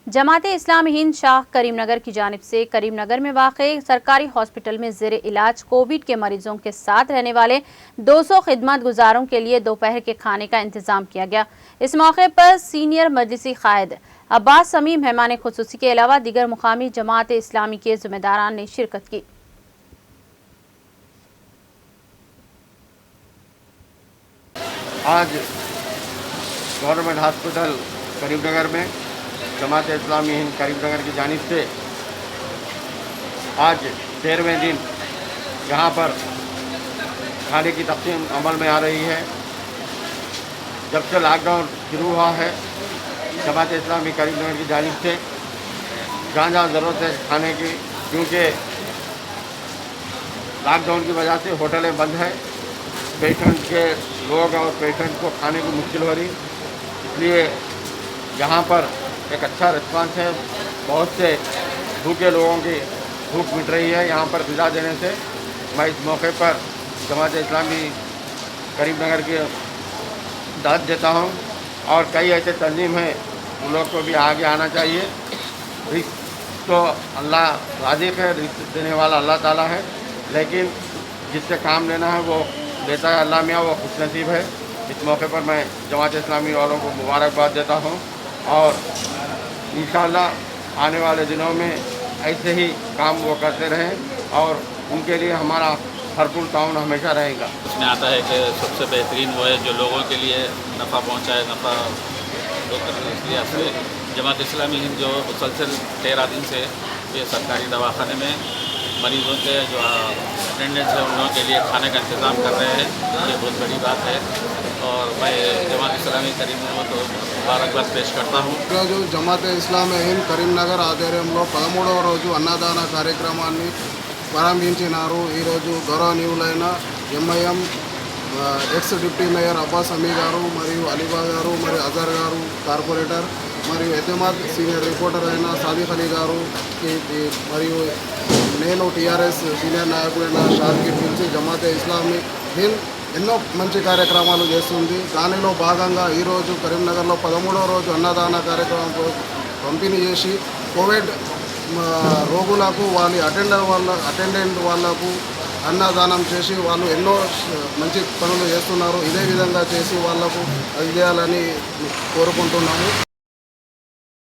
जमाते इस्लामी हिंद शाह करीमनगर की जानिब से करीमनगर में वाक़ई सरकारी हॉस्पिटल में ज़ेर इलाज कोविड के मरीजों के साथ रहने वाले 200 खिदमत गुजारों के लिए दोपहर के खाने का इंतज़ाम किया गया। इस मौके पर सीनियर मजलिसी कायद अब्बास समी मेहमान खुसूसी के अलावा दीगर मुकामी जमात इस्लामी के ज़िम्मेदारान ने शिरकत की। आज गवर्नमेंट हॉस्पिटल करीमनगर में जमात इस्लामी हिंद करीमनगर की जानिब से आज 13वें दिन यहाँ पर खाने की तकसीम अमल में आ रही है। जब से लॉकडाउन शुरू हुआ है जमात इस्लामी करीमनगर की जानिब से जहाँ जहाँ ज़रूरत है खाने की, क्योंकि लॉकडाउन की वजह से होटलें बंद हैं, पेशेंट के लोग और पेशेंट को खाने को मुश्किल हो रही, इसलिए यहाँ पर एक अच्छा रिस्पांस है। बहुत से भूखे लोगों की भूख मिट रही है यहाँ पर ग़िज़ा देने से। मैं इस मौके पर जमात इस्लामी करीमनगर की दाद देता हूँ और कई ऐसे तंजीम हैं उन लोग को भी आगे आना चाहिए। रिस्क तो अल्लाह राज़िक़ है, रिस्क देने वाला अल्लाह ताला है, लेकिन जिससे काम लेना है वो देता है अल्लाह मियाँ, वो खुशनसीब है। इस मौके पर मैं जमात इस्लामी वालों को मुबारकबाद देता हूँ और इंशाअल्लाह आने वाले दिनों में ऐसे ही काम वो करते रहें और उनके लिए हमारा भरपूर ताउन हमेशा रहेगा। उसमें आता है कि सबसे बेहतरीन वो है जो लोगों के लिए नफ़ा पहुँचाए, नफ़ा इसलिए जमात इस्लामी हिंद जो मुसलसल 13 दिन से ये सरकारी दवाखाने में मरीज़ों के जो अटेंडेंस है उन लोगों के लिए खाने का इंतज़ाम कर रहे हैं, ये बहुत बड़ी बात है और मैं जमात इस्लामी करीमनगर को मुबारकबाद पेश करता हूँ। ఈరోజు జమాతే ఇస్లామీ హింద్ కరీంనగర్ ఆధ్వర్యంలో 13వ రోజు అన్నదాన కార్యక్రమాన్ని ప్రారంభించినారు। ఈరోజు గౌరవనీయులైన MIM ex deputy mayor Abbas Sami గారు మరియు అలీబా గారు మరియు అజర్ గారు కార్పొరేటర్ మరియు ఎతమాద్ సీనియర్ రిపోర్టర్ అయిన సాదిక్ అలీ గారు మరియు నేను టీఆర్ఎస్ సీనియర్ నాయకుడైన షార్కి పిలిచి జమాతే ఇస్లామీ హింద్ ఎన్నో మంచి కార్యక్రమాలు చేస్తుంది। దానిలో భాగంగా ఈరోజు కరీంనగర్లో 13వ రోజు అన్నదాన కార్యక్రమం పంపిణీ చేసి కోవిడ్ రోగులకు వాళ్ళ అటెండెంట్ వాళ్ళకు అన్నదానం చేసి వాళ్ళు ఎన్నో మంచి పనులు చేస్తున్నారు। ఇదే విధంగా చేసి వాళ్ళకు అది చేయాలని కోరుకుంటున్నాము।